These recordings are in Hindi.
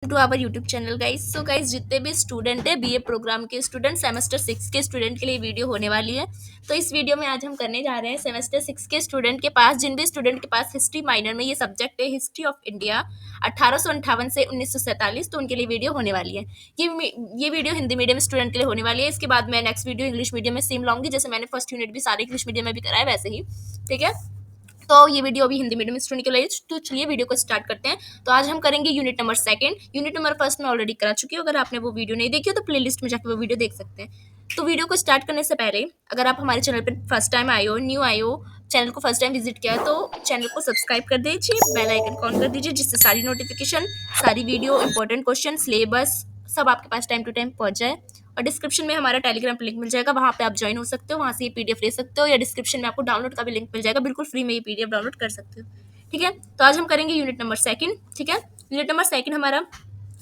To our YouTube channel guys. So guys, जितने भी स्टूडेंट है बीए प्रोग्राम के स्टूडेंट, सेमेस्टर 6 के स्टूडेंट के लिए वीडियो होने वाली है। तो इस वीडियो में आज हम करने जा रहे हैं सेमेस्टर 6 के स्टूडेंट के पास, जिन भी स्टूडेंट के पास हिस्ट्री माइनर में ये सब्जेक्ट है, हिस्ट्री ऑफ इंडिया 1858 से 1947, तो उनके लिए वीडियो होने वाली है। ये वीडियो हिंदी मीडियम स्टूडेंट के लिए होने वाली है। इसके बाद मैं नेक्स्ट वीडियो इंग्लिश मीडियम में सेम लाऊंगी, जैसे मैंने फर्स्ट यूनिट भी सारे इंग्लिश मीडियम में भी कराया वैसे ही। ठीक है, तो ये वीडियो अभी हिंदी मीडियम स्टूडेंट के लिए। तो चलिए वीडियो को स्टार्ट करते हैं। तो आज हम करेंगे unit number second. Unit number first में ऑलरेडी करा चुकी हूँ। अगर आपने वो वीडियो नहीं देखी हो तो प्लेलिस्ट में जाकर वो वीडियो देख सकते हैं। तो वीडियो को स्टार्ट करने से पहले, अगर आप हमारे चैनल पर फर्स्ट टाइम आए हो, न्यू आए हो, चैनल को फर्स्ट टाइम विजिट किया है, तो चैनल को सब्सक्राइब कर दीजिए, बेल आइकन ऑन कर दीजिए, जिससे सारी नोटिफिकेशन, सारी वीडियो, इंपॉर्टेंट क्वेश्चन, सिलेबस सब आपके पास टाइम टू टाइम पहुंच जाए। और डिस्क्रिप्शन में हमारा टेलीग्राम लिंक मिल जाएगा, वहाँ पे आप ज्वाइन हो सकते हो, वहाँ से ये पीडीएफ ले सकते हो, या डिस्क्रिप्शन में आपको डाउनलोड का भी लिंक मिल जाएगा, बिल्कुल फ्री में ये पीडीएफ डाउनलोड कर सकते हो। ठीक है, तो आज हम करेंगे यूनिट नंबर सेकंड। ठीक है, यूनिट नंबर सेकंड हमारा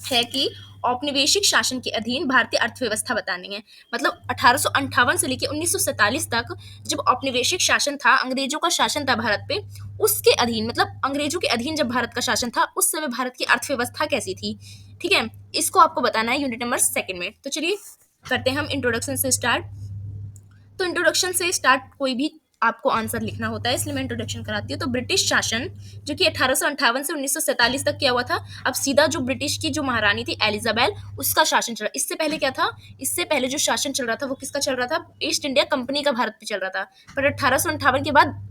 है कि औपनिवेशिक शासन के अधीन भारतीय अर्थव्यवस्था बतानी है। मतलब 1858 से लेकर 1947 तक जब औपनिवेशिक शासन था, अंग्रेजों का शासन था भारत पे, उसके अधीन, मतलब अंग्रेजों के अधीन जब भारत का शासन था, उस समय भारत की अर्थव्यवस्था कैसी थी। ठीक है, इसको आपको बताना है यूनिट नंबर सेकंड में। तो चलिए करते हैं हम इंट्रोडक्शन से स्टार्ट। तो इंट्रोडक्शन से स्टार्ट कोई भी आपको आंसर लिखना होता है, इसलिए मैं इंट्रोडक्शन कराती हूँ। तो ब्रिटिश शासन जो कि 1858 से 1947 तक किया हुआ था। अब सीधा जो ब्रिटिश की जो महारानी थी एलिजाबेथ, उसका शासन चल रहा। इससे पहले क्या था, इससे पहले जो शासन चल रहा था वो किसका चल रहा था, ईस्ट इंडिया कंपनी का भारत पे चल रहा था। पर 1858 के बाद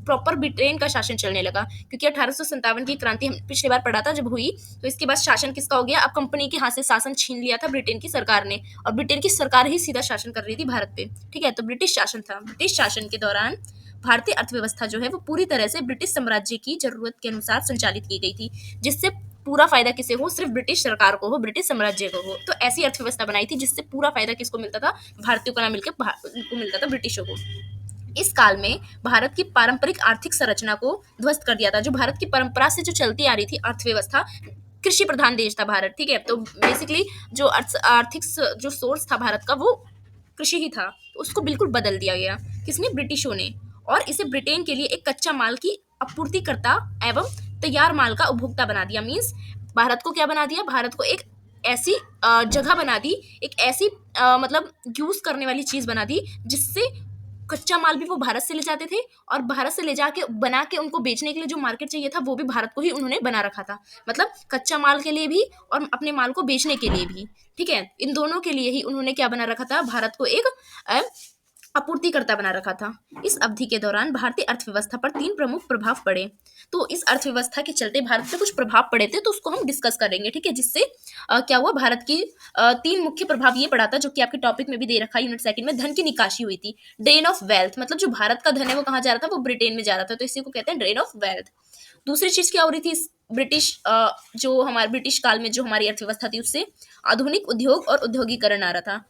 प्रॉपर ब्रिटेन का शासन चलने लगा, क्योंकि 1857 की क्रांति हम पिछली बार पढ़ा था जब हुई, तो इसके बाद शासन किसका हो गया, अब कंपनी के हाथ से शासन छीन लिया था ब्रिटेन की सरकार ने, और ब्रिटेन की सरकार ही सीधा शासन कर रही थी भारत पे। ठीक है, तो ब्रिटिश शासन था। ब्रिटिश शासन के दौरान भारतीय अर्थव्यवस्था जो है वो पूरी तरह से ब्रिटिश साम्राज्य की जरूरत के अनुसार संचालित की गई थी, जिससे पूरा फायदा किसे हो, सिर्फ ब्रिटिश सरकार को हो, ब्रिटिश साम्राज्य को हो। तो ऐसी अर्थव्यवस्था बनाई थी जिससे पूरा फायदा किसको मिलता था, भारतीयों को ना मिलकर उनको मिलता था, ब्रिटिशों को। इस काल में भारत की पारंपरिक आर्थिक संरचना को ध्वस्त कर दिया था। जो भारत की परंपरा से जो चलती आ रही थी अर्थव्यवस्था, कृषि प्रधान देश था भारत। ठीक है, तो बेसिकली जो आर्थिक जो सोर्स था भारत का वो कृषि ही था, तो उसको बिल्कुल बदल दिया गया। किसने, ब्रिटिशों ने। और इसे ब्रिटेन के लिए एक कच्चा माल की आपूर्तिकर्ता एवं तैयार माल का उपभोक्ता बना दिया। मीन्स भारत को क्या बना दिया, भारत को एक ऐसी जगह बना दी, एक ऐसी मतलब यूज करने वाली चीज बना दी, जिससे कच्चा माल भी वो भारत से ले जाते थे, और भारत से ले जाके बना के उनको बेचने के लिए जो मार्केट चाहिए था वो भी भारत को ही उन्होंने बना रखा था। मतलब कच्चा माल के लिए भी और अपने माल को बेचने के लिए भी। ठीक है, इन दोनों के लिए ही उन्होंने क्या बना रखा था, भारत को एक आपूर्तिकर्ता बना रखा था। इस अवधि के दौरान भारतीय अर्थव्यवस्था पर तीन प्रमुख प्रभाव पड़े। तो इस अर्थव्यवस्था के चलते भारत पे कुछ प्रभाव पड़े थे, तो उसको हम डिस्कस करेंगे। ठीक है, जिससे क्या हुआ, भारत की तीन मुख्य प्रभाव ये पड़ा था, जो कि आपके टॉपिक में भी दे रखा है यूनिट सेकंड में। धन की निकासी हुई थी, ड्रेन ऑफ वेल्थ, मतलब जो भारत का धन है वो कहाँ जा रहा था, वो ब्रिटेन में जा रहा था, तो इसी को कहते हैं ड्रेन ऑफ वेल्थ। दूसरी चीज क्या हो रही थी, ब्रिटिश जो हमारे ब्रिटिश काल में जो हमारी अर्थव्यवस्था थी, उससे आधुनिक उद्योग और उद्योगीकरण आ रहा था।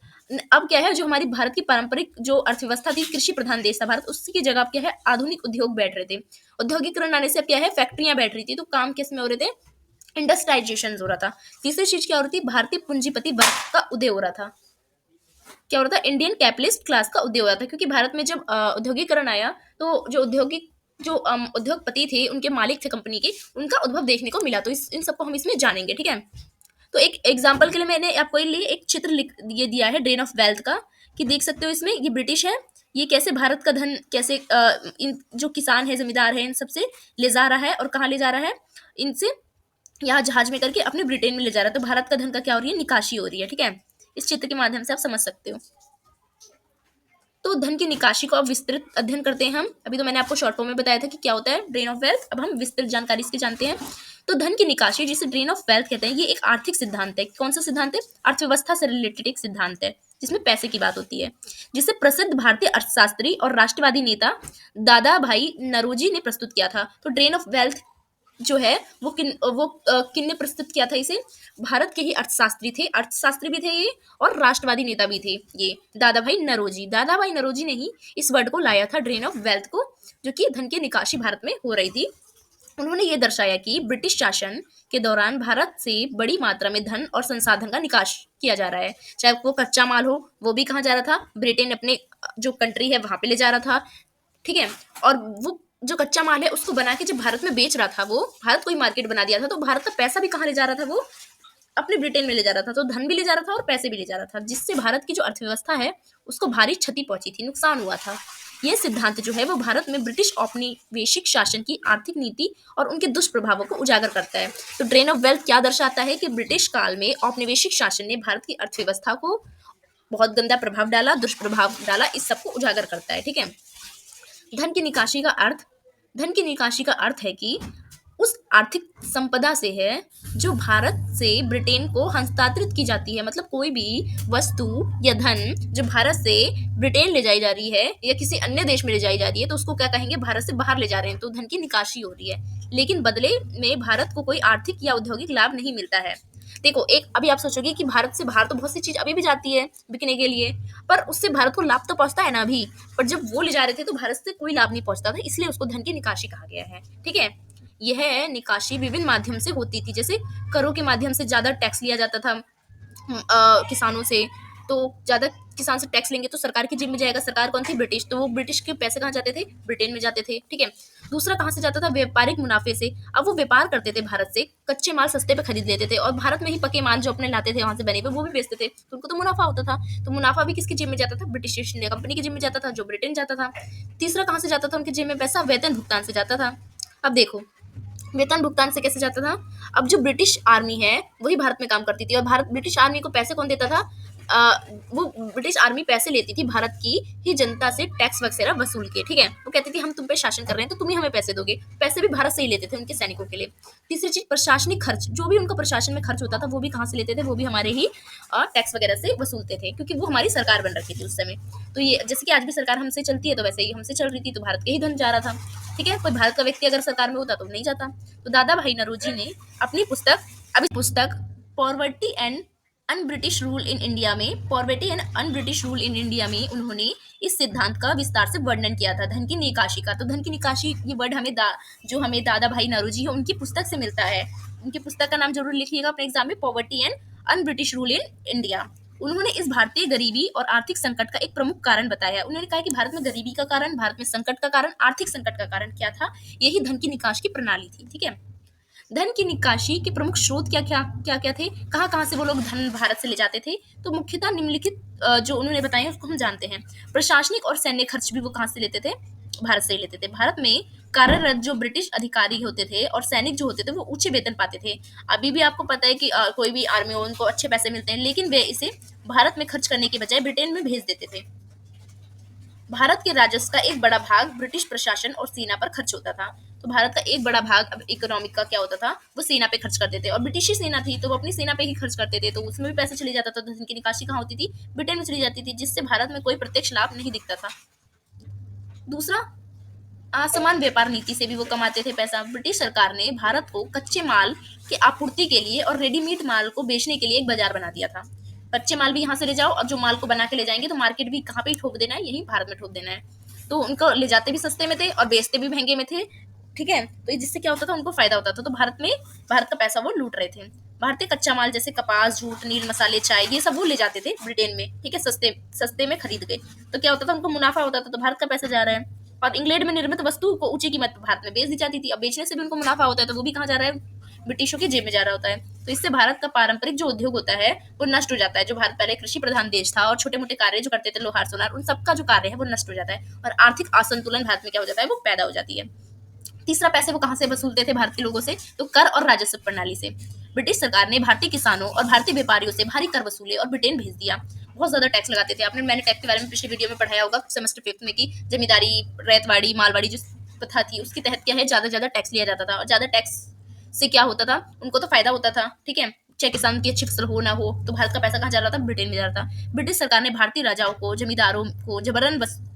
अब क्या है, जो हमारी भारत की पारंपरिक जो अर्थव्यवस्था थी, कृषि प्रधान देश था भारत, उसकी जगह अब क्या है, आधुनिक उद्योग बैठ रहे थे। औद्योगिकरण आने से अब क्या है, फैक्ट्रियां बैठ रही थी, तो काम किस में हो रहे थे, इंडस्ट्रियलाइजेशन हो रहा था। तीसरी चीज क्या हो रही थी, भारतीय पूंजीपति वर्ग का उदय हो रहा था। क्या हो रहा था, इंडियन कैपिटलिस्ट क्लास का उदय हो रहा था, क्योंकि भारत में जब औद्योगिकरण आया, तो जो औद्योगिक जो उद्योगपति थे, उनके मालिक थे कंपनी के, उनका उद्भव देखने को मिला। तो इन सबको हम इसमें जानेंगे। ठीक है, तो एक एग्जाम्पल के लिए मैंने आपको लिए एक चित्र लिख ये दिया है ड्रेन ऑफ वेल्थ का, कि देख सकते हो इसमें, ये ब्रिटिश है, ये कैसे भारत का धन कैसे इन जो किसान है, जमींदार है, इन सबसे ले जा रहा है, और कहाँ ले जा रहा है, इनसे यहाँ जहाज में करके अपने ब्रिटेन में ले जा रहा है। तो भारत का धन का क्या हो रही है, निकासी हो रही है। ठीक है, इस चित्र के माध्यम से आप समझ सकते हो। तो धन की निकासी को अब विस्तृत अध्ययन करते हैं हम। अभी तो मैंने आपको शॉर्ट फॉर्म में बताया था कि क्या होता है ड्रेन ऑफ वेल्थ, अब हम विस्तृत जानकारी इसकी जानते हैं। तो धन की निकासी, जिसे ड्रेन ऑफ वेल्थ कहते हैं, ये एक आर्थिक सिद्धांत है। कौन सा सिद्धांत है, अर्थव्यवस्था से रिलेटेड एक सिद्धांत है, जिसमें पैसे की बात होती है, जिसे प्रसिद्ध भारतीय अर्थशास्त्री और राष्ट्रवादी नेता दादा भाई नरोजी ने प्रस्तुत किया था। तो ड्रेन ऑफ वेल्थ जो है वो किन ने प्रस्तुत किया था इसे, भारत के ही अर्थशास्त्री थे, अर्थशास्त्री भी थे ये, और राष्ट्रवादी नेता भी थे ये, दादा भाई नरोजी ने ही इस वर्ड को लाया था, ड्रेन ऑफ वेल्थ को, जो कि धन की निकासी भारत में हो रही थी। उन्होंने ये दर्शाया कि ब्रिटिश शासन के दौरान भारत से बड़ी मात्रा में धन और संसाधन का निकास किया जा रहा है। चाहे वो कच्चा माल हो, वो भी कहाँ जा रहा था, ब्रिटेन अपने जो कंट्री है वहां पे ले जा रहा था। ठीक है, और वो जो कच्चा माल है उसको बना के जब भारत में बेच रहा था, वो भारत को ही मार्केट बना दिया था, तो भारत का पैसा भी कहाँ ले जा रहा था, वो अपने ब्रिटेन में ले जा रहा था, तो धन भी ले जा रहा था और पैसे भी ले जा रहा था, जिससे भारत की जो अर्थव्यवस्था है उसको भारी क्षति पहुंची थी, नुकसान हुआ था। ये सिद्धांत जो है वो भारत में ब्रिटिश औपनिवेशिक शासन की आर्थिक नीति और उनके दुष्प्रभावों को उजागर करता है। तो ड्रेन ऑफ वेल्थ क्या दर्शाता है कि ब्रिटिश काल में औपनिवेशिक शासन ने भारत की अर्थव्यवस्था को बहुत गंदा प्रभाव डाला, दुष्प्रभाव डाला, इस सबको उजागर करता है। ठीक है। धन की निकासी का अर्थ, धन की निकासी का अर्थ है कि उस आर्थिक संपदा से है जो भारत से ब्रिटेन को हस्तांतरित की जाती है। मतलब कोई भी वस्तु या धन जो भारत से ब्रिटेन ले जाई जा रही है या किसी अन्य देश में ले जाई जा रही है, तो उसको क्या कहेंगे, भारत से बाहर ले जा रहे हैं, तो धन की निकासी हो रही है। लेकिन बदले में भारत को कोई आर्थिक या औद्योगिक लाभ नहीं मिलता है। देखो, एक अभी आप सोचोगे कि भारत से बाहर तो बहुत सी चीज अभी भी जाती है बिकने के लिए, पर उससे भारत को लाभ तो पहुंचता है ना अभी। पर जब वो ले जा रहे थे तो भारत से कोई लाभ नहीं पहुंचता था, इसलिए उसको धन की निकासी कहा गया है। ठीक है। यह निकासी विभिन्न माध्यम से होती थी, जैसे करों के माध्यम से ज्यादा टैक्स लिया जाता था किसानों से। तो ज्यादा किसान से टैक्स लेंगे तो सरकार की जेब में जाएगा। सरकार कौन थी, ब्रिटिश, तो वो ब्रिटिश के पैसे कहाँ जाते थे, ब्रिटेन में जाते थे। ठीक है। दूसरा कहाँ से जाता था, व्यापारिक मुनाफे से। अब वो व्यापार करते थे भारत से, कच्चे माल सस्ते पे खरीद लेते थे और भारत में ही पके माल जो अपने लाते थे वहां से बने हुए वो भी बेचते थे, तो उनको तो मुनाफा होता था। तो मुनाफा भी किसकी जेब में जाता था, ब्रिटिश ईस्ट इंडिया कंपनी की जेब में जाता था, जो ब्रिटेन जाता था। तीसरा कहाँ से जाता था उनकी जेब में पैसा, वेतन भुगतान से जाता था। अब देखो, वेतन भुगतान से कैसे जाता था। अब जो ब्रिटिश आर्मी है वही भारत में काम करती थी, और भारत ब्रिटिश आर्मी को पैसे कौन देता था, वो ब्रिटिश आर्मी पैसे लेती थी भारत की ही जनता से, टैक्स वगैरह वसूल के। ठीक है। वो कहती थी हम तुम पे शासन कर रहे हैं तो तुम ही हमें पैसे दोगे। पैसे भी भारत से ही लेते थे उनके सैनिकों के लिए। तीसरी चीज, प्रशासनिक खर्च, जो भी उनका प्रशासन में खर्च होता था वो भी कहाँ से लेते थे, वो भी हमारे ही टैक्स वगैरह से वसूलते थे, क्योंकि वो हमारी सरकार बन रखी थी उस समय। तो ये जैसे कि आज भी सरकार हमसे चलती है, तो वैसे ही हमसे चल रही थी, तो भारत के ही धन जा रहा था। ठीक है। कोई भारत का व्यक्ति अगर सरकार में होता तो नहीं जाता। तो दादा भाई नौरोजी ने अपनी पुस्तक poverty and un British rule in India में, poverty and un British rule in India में उन्होंने इस सिद्धांत का विस्तार से वर्णन किया था, धन की निकासी का। तो धन की निकासी ये वर्ड जो हमें दादा भाई नौरोजी है उनकी पुस्तक से मिलता है। उनकी पुस्तक का नाम जरूर लिखिएगा अपने एग्जाम में, poverty and un British rule in India. उन्होंने इस भारतीय गरीबी और आर्थिक संकट का एक प्रमुख कारण बताया। उन्होंने कहा कि भारत में गरीबी का कारण, भारत में संकट का कारण, आर्थिक संकट का कारण क्या था, यही धन की निकासी की प्रणाली थी। ठीक है। धन की निकासी के प्रमुख स्रोत क्या क्या थे, कहाँ कहाँ से वो लोग धन भारत से ले जाते थे, तो मुख्यतः निम्नलिखित जो उन्होंने बताए उसको हम जानते हैं। प्रशासनिक और सैन्य खर्च भी वो कहाँ से लेते थे, भारत से ही लेते थे। भारत में कार्यरत जो ब्रिटिश अधिकारी होते थे और सैनिक जो होते थे वो ऊंचे वेतन पाते थे। अभी भी आपको पता है कि कोई भी आर्मी हो उनको अच्छे पैसे मिलते हैं, लेकिन वे इसे भारत में खर्च करने के बजाय ब्रिटेन में भेज देते थे। भारत के राजस्व का एक बड़ा भाग ब्रिटिश प्रशासन और सेना पर खर्च होता था। तो भारत का एक बड़ा भाग अब इकोनॉमिक का क्या होता था, वो सेना पे खर्च करते थे, और ब्रिटिश सेना थी तो वो अपनी सेना पे ही खर्च करते थे, तो उसमें भी पैसे चले जाता था। तो धन की निकासी कहाँ होती थी, ब्रिटेन में चली जाती थी, जिससे भारत में कोई प्रत्यक्ष लाभ नहीं दिखता था। दूसरा, असमान व्यापार नीति से भी वो कमाते थे पैसा। ब्रिटिश सरकार ने भारत को कच्चे माल की आपूर्ति के लिए और रेडीमेड माल को बेचने के लिए एक बाजार बना दिया था। कच्चे माल भी यहाँ से ले जाओ और जो माल को बना के ले जाएंगे तो मार्केट भी कहाँ पे ठोक देना है, यही भारत में ठोक देना है। तो उनको ले जाते भी सस्ते में थे और बेचते भी महंगे में थे। ठीक है। तो जिससे क्या होता था, उनको फायदा होता था। तो भारत का पैसा वो लूट रहे थे। भारतीय कच्चा माल जैसे कपास, जूट, नील मसाले, चाय, ये सब वो ले जाते थे ब्रिटेन में। ठीक है। सस्ते सस्ते में खरीद गए तो क्या होता था, उनको मुनाफा होता था, तो भारत का पैसा जा रहा है। और इंग्लैंड में निर्मित वस्तु को ऊंची कीमत पर भारत में बेच दी जाती थी। अब बेचने से भी उनको मुनाफा होता है, तो वो भी कहाँ जा रहा है, ब्रिटिशों की जेब में जा रहा होता है। तो इससे भारत का पारंपरिक जो उद्योग होता है वो नष्ट हो जाता है। जो भारत पहले कृषि प्रधान देश था और छोटे मोटे कार्य जो करते थे, लोहार सोनार, उन सबका जो कार्य है वो नष्ट हो जाता है और आर्थिक असंतुलन भारत में क्या हो जाता है, वो पैदा हो जाती है। तीसरा, पैसे वो कहाँ से वसूलते थे भारत के लोगों से, तो कर और राजस्व प्रणाली से। ब्रिटिश सरकार ने भारतीय किसानों और भारतीय व्यापारियों से भारी कर वसूले और ब्रिटेन भेज दिया। बहुत ज्यादा टैक्स लगाते थे। मैंने टैक्स के बारे में पिछले वीडियो में पढ़ाया होगा सेमेस्टर 5 में कि जमींदारी, रैयतवाड़ी, मालवाड़ी जो प्रथा थी उसके तहत क्या है, ज्यादा टैक्स लिया जाता था। और ज्यादा टैक्स से क्या होता था, उनको तो फायदा होता था। ठीक है। चाहे किसान की अच्छी फसल हो ना हो, तो भारत का पैसा कहाँ जा रहा था, ब्रिटेन में जा रहा था। ब्रिटिश सरकार ने भारतीय राजाओं को, जमींदारों को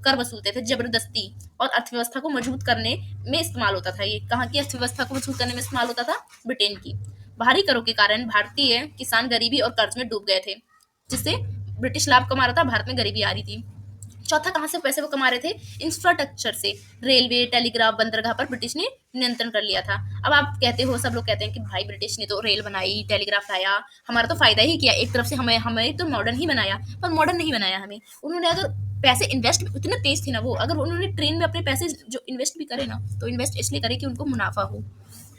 कर वसूलते थे जबरदस्ती, और अर्थव्यवस्था को मजबूत करने में इस्तेमाल होता था। ये कहाँ की अर्थव्यवस्था को मजबूत करने में इस्तेमाल होता था, ब्रिटेन की। भारी करों के कारण भारतीय किसान गरीबी और कर्ज में डूब गए थे, जिससे ब्रिटिश लाभ कमा रहा था, भारत में गरीबी आ रही थी। चौथा, कहाँ से पैसे वो कमा रहे थे, इंफ्रास्ट्रक्चर से। रेलवे, टेलीग्राफ, बंदरगाह पर ब्रिटिश ने नियंत्रण कर लिया था। अब आप कहते हो, सब लोग कहते हैं कि भाई ब्रिटिश ने तो रेल बनाई, टेलीग्राफ लाया, हमारा तो फायदा ही किया, एक तरफ से हमें हमें तो मॉडर्न ही बनाया। पर मॉडर्न नहीं बनाया हमें। उन्होंने अगर पैसे इन्वेस्ट, इतना तेज थे ना वो, अगर उन्होंने ट्रेन में अपने पैसे जो इन्वेस्ट भी करे ना, तो इन्वेस्ट इसलिए करे कि उनको मुनाफा हो।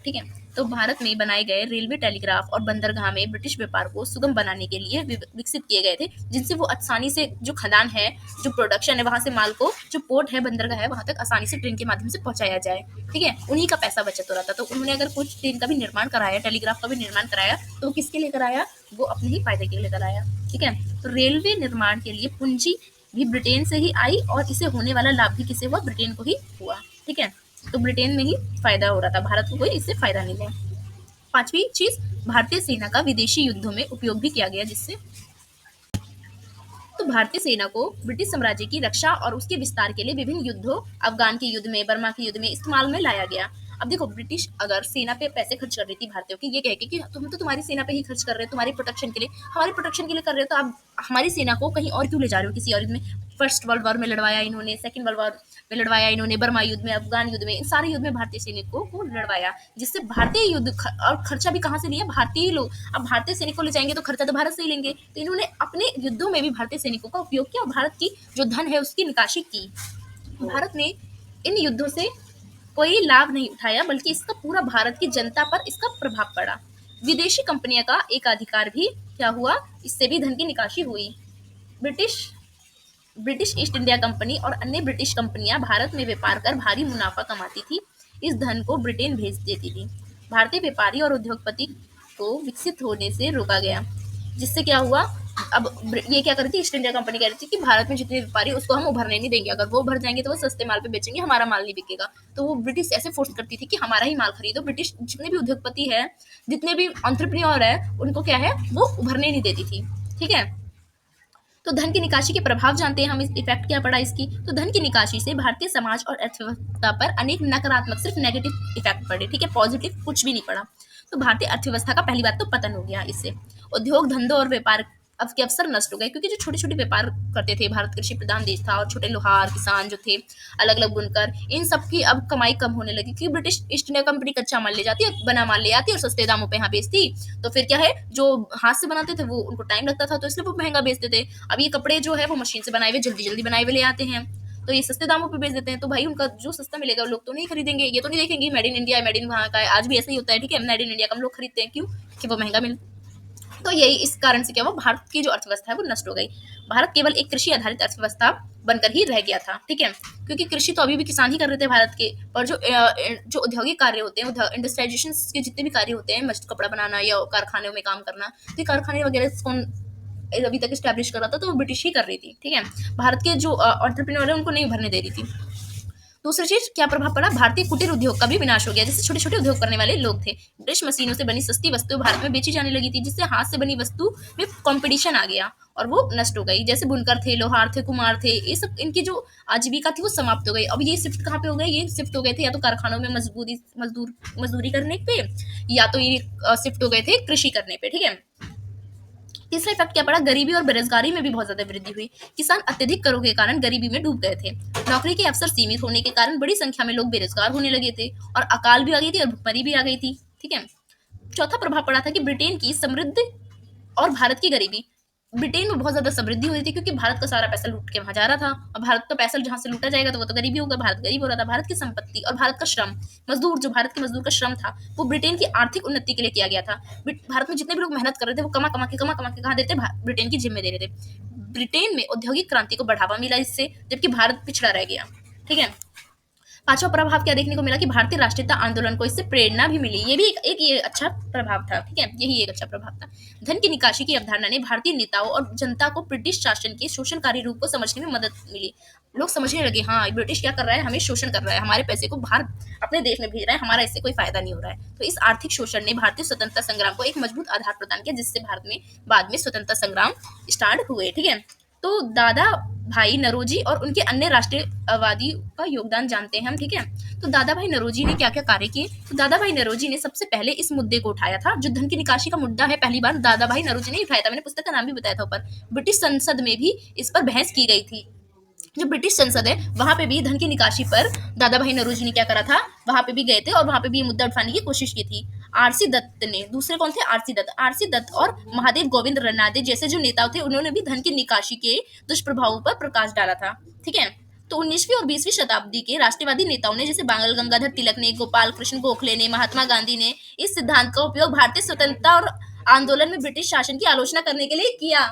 ठीक है। तो भारत में बनाए गए रेलवे, टेलीग्राफ और बंदरगाह में ब्रिटिश व्यापार को सुगम बनाने के लिए विकसित किए गए थे, जिनसे वो आसानी से जो खदान है, जो प्रोडक्शन है, वहां से माल को, जो पोर्ट है, बंदरगाह है, वहां तक आसानी से ट्रेन के माध्यम से पहुंचाया जाए। ठीक है, उन्हीं का पैसा बचत हो रहा था। तो उन्होंने अगर कुछ ट्रेन का भी निर्माण कराया, टेलीग्राफ का भी निर्माण कराया, तो वो किसके लिए कराया? वो अपने ही फायदे के लिए कराया। ठीक है, तो रेलवे निर्माण के लिए पूंजी भी ब्रिटेन से ही आई और इसे होने वाला लाभ भी किसे हुआ? ब्रिटेन को ही हुआ। ठीक है, तो ब्रिटेन में ही फायदा हो रहा था, भारत को कोई इससे फायदा नहीं है। पांचवी चीज, भारतीय सेना का विदेशी युद्धों में उपयोग भी किया गया, जिससे तो भारतीय सेना को ब्रिटिश साम्राज्य की रक्षा और उसके विस्तार के लिए विभिन्न युद्धों, अफगान के युद्ध में, बर्मा के युद्ध में इस्तेमाल में लाया गया। अब देखो, ब्रिटिश अगर सेना पे पैसे खर्च कर रही थी भारतीयों की, ये कह के कि तुम तो तुम्हारी सेना पे ही खर्च कर रहे हो, तुम्हारी प्रोटेक्शन के लिए, हमारी प्रोटेक्शन के लिए कर रहे हो, तो आप हमारी सेना को कहीं और क्यों ले जा रहे हो, किसी और युद्ध में? फर्स्ट वर्ल्ड वॉर में लड़वाया इन्होंने, सेकंड वर्ल्ड वॉर में लड़वाया इन्होंने, बर्मा युद्ध में, अफगान युद्ध में, इन सारे युद्ध में भारतीय सैनिकों को लड़वाया, जिससे भारतीय युद्ध और खर्चा भी कहाँ से लिया? भारतीय लोग। अब भारतीय सैनिक को ले जाएंगे तो खर्चा तो भारत से ही लेंगे, तो इन्होंने अपने युद्धों में भी भारतीय सैनिकों का उपयोग किया और भारत की जो धन है उसकी निकासी की। भारत ने इन युद्धों से कोई लाभ नहीं उठाया, बल्कि इसका पूरा भारत की जनता पर इसका प्रभाव पड़ा। विदेशी कंपनियों का एक अधिकार भी क्या हुआ? इससे भी धन की निकासी हुई। British British east India company और अन्य ब्रिटिश कंपनियां भारत में व्यापार कर भारी मुनाफा कमाती थी। इस धन को ब्रिटेन भेज देती थी। भारतीय व्यापारी और उद्योगपति को विकसित होने से रोका गया, जिससे क्या हुआ? अब ये क्या कर रही थी? ईस्ट इंडिया कंपनी कह रही थी कि भारत में जितने व्यापारी उसको हम उभरने नहीं देंगे, अगर वो उभर जाएंगे तो वो सस्ते माल पे बेचेंगे, हमारा माल नहीं बिकेगा। तो वो ब्रिटिश ऐसे फोर्स करती थी कि हमारा ही माल खरीदो। ब्रिटिश जितने भी उद्योगपति है, जितने भी एंटरप्रेन्योर है, उनको क्या है? वो उभरने नहीं देती थी। ठीक है, तो धन की निकासी के प्रभाव जानते हैं हम, इस इफेक्ट क्या पड़ा इसकी? तो धन की निकासी से भारतीय समाज और अर्थव्यवस्था पर अनेक नकारात्मक, सिर्फ नेगेटिव इफेक्ट पड़े। ठीक है, पॉजिटिव कुछ भी नहीं पड़ा। तो भारतीय अर्थव्यवस्था का पहली बात तो पतन हो गया इससे। उद्योग धंधों और व्यापार अब के अवसर नष्ट हो गए, क्योंकि जो छोटे छोटे व्यापार करते थे, भारत कृषि प्रधान देश था, और छोटे लोहार किसान जो थे, अलग अलग बुनकर, इन सब की अब कमाई कम होने लगी, क्योंकि ब्रिटिश ईस्ट इंडिया कंपनी कच्चा माल ले जाती है, बना माल ले आती है और सस्ते दामों पे यहाँ बेचती। तो फिर क्या है, जो हाथ से बनाते थे वो उनको टाइम लगता था, तो इसलिए वो महंगा बेचते थे। अब ये कपड़े जो है वो मशीन से बनाए हुए, जल्दी जल्दी बनाए हुए ले आते हैं, तो ये सस्ते दामों पे बेच देते हैं। तो भाई उनका जो सस्ता मिलेगा लोग तो नहीं खरीदेंगे, ये तो नहीं देखेंगे made in India, made in वहाँ का है। आज भी ऐसा ही होता है। ठीक है, मेड इन इंडिया कम लोग खरीदते हैं, क्यों? कि वो महंगा मिल। तो यही इस कारण से क्या हुआ? भारत की जो अर्थव्यवस्था है वो नष्ट हो गई। भारत केवल एक कृषि आधारित अर्थव्यवस्था बनकर ही रह गया था। ठीक है, क्योंकि कृषि तो अभी भी किसान ही कर रहे थे भारत के, और जो औद्योगिक कार्य होते हैं, इंडस्ट्रियलाइजेशन के जितने भी कार्य होते हैं, कपड़ा बनाना या कारखानों में काम करना, तो ये कारखाने वगैरह कौन अभी तक स्टैब्लिश कर रहा था? तो वो ब्रिटिश ही कर रही थी। ठीक है, भारत के जो एंटरप्रेन्योर है उनको नहीं भरने दे रही थी। दूसरी चीज क्या प्रभाव पड़ा? भारतीय कुटीर उद्योग का भी विनाश हो गया, जिससे छोटे छोटे उद्योग करने वाले लोग थे। ब्रिटिश मशीनों से बनी सस्ती वस्तु भारत में बेची जाने लगी थी, जिससे हाथ से बनी वस्तु में कंपटीशन आ गया और वो नष्ट हो गई। जैसे बुनकर थे, लोहार थे, कुम्हार थे, ये सब इनकी जो आजीविका थी वो समाप्त हो गई। अब ये शिफ्ट कहाँ पे हो गए? ये शिफ्ट हो गए थे या तो कारखानों में मजदूरी करने पे, या तो ये शिफ्ट हो गए थे कृषि करने पे। ठीक है, तीसरा इफेक्ट क्या पड़ा? गरीबी और बेरोजगारी में भी बहुत ज्यादा वृद्धि हुई। किसान अत्यधिक करों के कारण गरीबी में डूब गए थे। नौकरी के अवसर सीमित होने के कारण बड़ी संख्या में लोग बेरोजगार होने लगे थे, और अकाल भी आ गई थी और भुखमरी भी आ गई थी। ठीक है, चौथा प्रभाव पड़ा था कि ब्रिटेन की समृद्धि और भारत की गरीबी। ब्रिटेन में बहुत ज्यादा समृद्धि हो रही थी, क्योंकि भारत का सारा पैसा लूट के वहां जा रहा था, और भारत का पैसा जहां से लूटा जाएगा तो वो तो गरीबी होगा, भारत गरीब हो रहा था। भारत की संपत्ति और भारत का श्रम, मजदूर, जो भारत के मजदूर का श्रम था, वो ब्रिटेन की आर्थिक उन्नति के लिए किया गया था। भारत में जितने भी लोग मेहनत कर रहे थे वो कमा कमा के कहाँ देते? ब्रिटेन की जिम्मे दे रहे थे। ब्रिटेन में औद्योगिक क्रांति को बढ़ावा मिला इससे, जबकि भारत पिछड़ा रह गया। ठीक है, पांचवा प्रभाव क्या देखने को मिला? कि भारतीय राष्ट्रीयता आंदोलन को इससे प्रेरणा भी मिली। ये भी एक ये अच्छा प्रभाव था। ठीक है, यही एक अच्छा प्रभाव था। धन की निकासी की अवधारणा ने भारतीय नेताओं और जनता को ब्रिटिश शासन के शोषणकारी रूप को समझने में मदद मिली। लोग समझने लगे, हाँ ब्रिटिश क्या कर रहा है? हमें शोषण कर रहा है, हमारे पैसे को बाहर अपने देश में भेज रहा है, हमारा इससे कोई फायदा नहीं हो रहा है। तो इस आर्थिक शोषण ने भारतीय स्वतंत्रता संग्राम को एक मजबूत आधार प्रदान किया, जिससे भारत में बाद में स्वतंत्रता संग्राम स्टार्ट हुए। ठीक है, तो दादा भाई नरोजी और उनके अन्य राष्ट्रवादी का योगदान जानते हैं हम। ठीक है, तो दादा भाई नरोजी ने क्या क्या कार्य किए? तो दादा भाई नरोजी ने सबसे पहले इस मुद्दे को उठाया था, जो धन की निकासी का मुद्दा है, पहली बार दादा भाई नरोजी ने उठाया था। मैंने पुस्तक का नाम भी बताया था ऊपर। ब्रिटिश संसद में भी इस पर बहस की गई थी। जो ब्रिटिश संसद है वहां पे भी धन की निकासी पर दादा भाई नौरोजी ने क्या करा था? वहां पे भी गए थे और वहां पे भी ये मुद्दा उठाने की कोशिश की थी। आरसी दत्त ने, दूसरे कौन थे? आरसी दत्त और महादेव गोविंद रनादे जैसे जो नेता थे, उन्होंने भी धन की निकासी के दुष्प्रभावों पर प्रकाश डाला था। ठीक है, तो 19वीं और 20वीं शताब्दी के राष्ट्रवादी नेताओं ने, जैसे बाल गंगाधर तिलक ने, गोपाल कृष्ण गोखले ने, महात्मा गांधी ने, इस सिद्धांत का उपयोग भारतीय स्वतंत्रता और आंदोलन में ब्रिटिश शासन की आलोचना करने के लिए किया।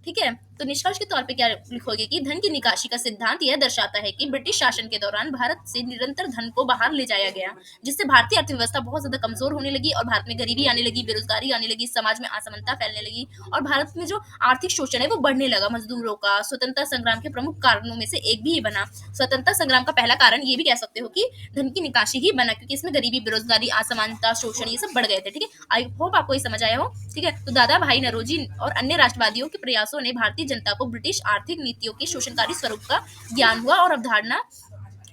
ठीक है, तो निष्कर्ष के तौर पे क्या लिखोगे कि धन की निकासी का सिद्धांत यह दर्शाता है कि ब्रिटिश शासन के दौरान भारत से निरंतर धन को बाहर ले जाया गया, जिससे भारतीय अर्थव्यवस्था बहुत ज्यादा कमजोर होने लगी और भारत में गरीबी आने लगी, बेरोजगारी आने लगी, समाज में असमानता फैलने लगी और भारत में जो आर्थिक शोषण है वो बढ़ने लगा। मजदूरों का स्वतंत्रता संग्राम के प्रमुख कारणों में से एक भी ये बना। स्वतंत्रता संग्राम का पहला कारण ये भी कह सकते हो कि धन की निकासी ही बना, क्योंकि इसमें गरीबी, बेरोजगारी, असमानता, शोषण ये सब बढ़ गए थे। ठीक है, आई होप आपको ये समझ आया हो। ठीक है, तो दादा भाई नौरोजी और अन्य राष्ट्रवादियों के प्रयासों ने भारतीय जनता को ब्रिटिश आर्थिक नीतियों के शोषणकारी स्वरूप का ज्ञान हुआ और अवधारणा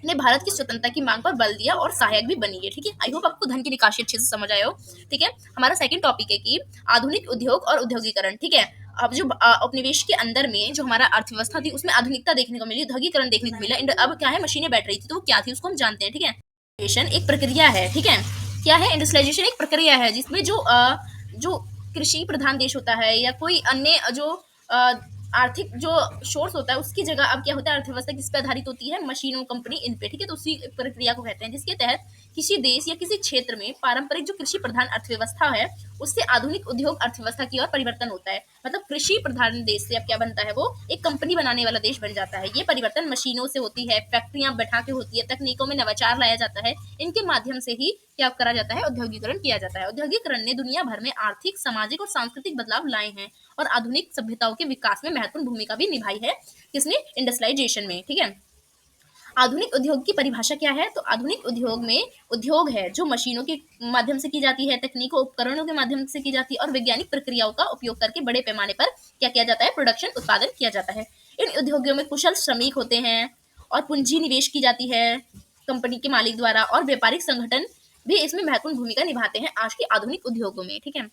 ने भारत की स्वतंत्रता की मांग पर बल दिया और सहायक भी बनी है। ठीक है, आई होप आपको धन की निकासी अच्छे से समझ आया हो। ठीक है, हमारा सेकंड टॉपिक है कि आधुनिक उद्योग और उद्योगीकरण। ठीक है, अब जो उपनिवेश के अंदर में जो हमारा अर्थव्यवस्था थी उसमें आधुनिकता देखने को मिली, उद्योगीकरण देखने को मिला। अब क्या है, मशीनें बैठ रही थी, तो वो क्या थी उसको हम जानते हैं। ठीक है, इंडस्ट्रियलाइजेशन एक प्रक्रिया है। ठीक है, क्या है, इंडस्ट्रियलाइजेशन एक प्रक्रिया है जिसमें जो कृषि प्रधान देश होता है या कोई अन्य जो अ, आर्थिक जो सोर्स होता है उसकी जगह अब क्या होता है, अर्थव्यवस्था किस पे आधारित होती है, मशीनों, कंपनी, इन पे। ठीक है, तो उसी प्रक्रिया को कहते हैं जिसके तहत किसी देश या किसी क्षेत्र में पारंपरिक जो कृषि प्रधान अर्थव्यवस्था है उससे आधुनिक उद्योग अर्थव्यवस्था की ओर परिवर्तन होता है। मतलब कृषि प्रधान देश से अब क्या बनता है, वो एक कंपनी बनाने वाला देश बन जाता है। ये परिवर्तन मशीनों से होती है, फैक्ट्रियां बैठा के होती है, तकनीकों में नवाचार लाया जाता है, इनके माध्यम से ही क्या करा जाता है, औद्योगिकरण किया जाता है। औद्योगिकरण ने दुनिया भर में आर्थिक, सामाजिक और सांस्कृतिक बदलाव लाए हैं और आधुनिक सभ्यताओं के विकास में महत्वपूर्ण भूमिका भी निभाई है। किसने, इंडस्ट्रियलाइजेशन में। ठीक है, आधुनिक उद्योग की परिभाषा क्या है, तो आधुनिक उद्योग में उद्योग है जो मशीनों के माध्यम से की जाती है, तकनीकों, उपकरणों के माध्यम से की जाती है और वैज्ञानिक प्रक्रियाओं का उपयोग करके बड़े पैमाने पर क्या किया जाता है, प्रोडक्शन, उत्पादन किया जाता है। इन उद्योगों में कुशल श्रमिक होते हैं और पूंजी निवेश की जाती है कंपनी के मालिक द्वारा, और व्यापारिक संगठन भी इसमें महत्वपूर्ण भूमिका निभाते हैं आज के आधुनिक उद्योगों में। ठीक है,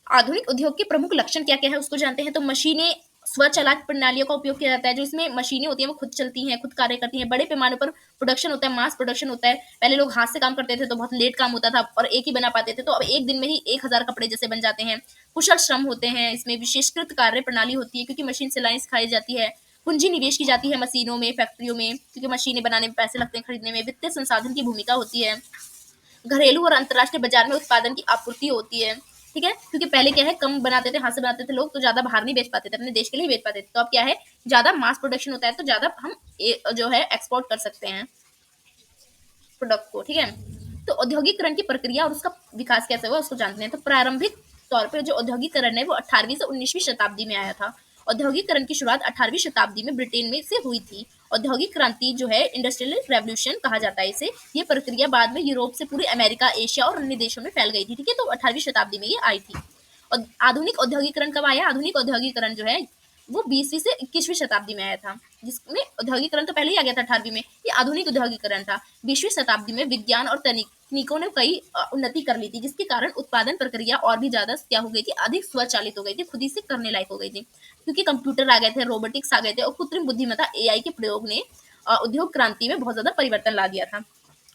आधुनिक उद्योग के प्रमुख लक्षण क्या क्या है उसको जानते हैं। तो मशीनें, स्वचालित प्रणालियों का उपयोग किया जाता है। जो इसमें मशीनें होती हैं वो खुद चलती हैं, खुद कार्य करती हैं, बड़े पैमाने पर प्रोडक्शन होता है, मास प्रोडक्शन होता है। पहले लोग हाथ से काम करते थे तो बहुत लेट काम होता था और एक ही बना पाते थे, तो अब एक दिन में ही 1000 कपड़े जैसे बन जाते हैं। कुशल श्रम होते हैं, इसमें विशेषकृत कार्य प्रणाली होती है क्योंकि मशीन से लाइन सिखाई जाती है। पूंजी निवेश की जाती है मशीनों में, फैक्ट्रियों में, क्योंकि मशीनें बनाने में पैसे लगते हैं, खरीदने में। वित्तीय संसाधन की भूमिका होती है। घरेलू और अंतर्राष्ट्रीय बाजार में उत्पादन की आपूर्ति होती है। ठीक है, क्योंकि पहले क्या है, कम बनाते थे, हाथ से बनाते थे लोग, तो ज्यादा बाहर नहीं बेच पाते थे, अपने देश के लिए बेच पाते थे। तो अब क्या है, ज्यादा मास प्रोडक्शन होता है तो ज्यादा हम जो है एक्सपोर्ट कर सकते हैं प्रोडक्ट को। ठीक है, तो औद्योगिकरण की प्रक्रिया और उसका विकास कैसे हुआ उसको जानते हैं। तो प्रारंभिक तौर पर जो औद्योगिकरण है वो 18वीं से 19वीं शताब्दी में आया था। औद्योगिकरण की शुरुआत 18वीं शताब्दी में ब्रिटेन में से हुई थी। औद्योगिक क्रांति जो है, इंडस्ट्रियल रेवोल्यूशन कहा जाता है इसे। ये प्रक्रिया बाद में यूरोप से पूरे अमेरिका, एशिया और अन्य देशों में फैल गई थी। ठीक है, तो 18वीं शताब्दी में ये आई थी। और आधुनिक औद्योगिकरण कब आया, आधुनिक औद्योगिकरण जो है वो 20वीं से 21वीं शताब्दी में आया था, जिसमें औद्योगिकरण तो पहले ही आ गया था 18वीं में, ये आधुनिक औद्योगिकरण था। 20वीं शताब्दी में विज्ञान और तकनीकों ने कई उन्नति कर ली थी, जिसके कारण उत्पादन प्रक्रिया और भी ज्यादा क्या हो गई थी, अधिक स्वचालित हो गई थी, खुद ही से करने लायक हो गई थी, क्योंकि कंप्यूटर आ गए थे, रोबोटिक्स आ गए थे और कृत्रिम बुद्धिमत्ता, एआई के प्रयोग ने उद्योग क्रांति में बहुत ज्यादा परिवर्तन ला दिया था,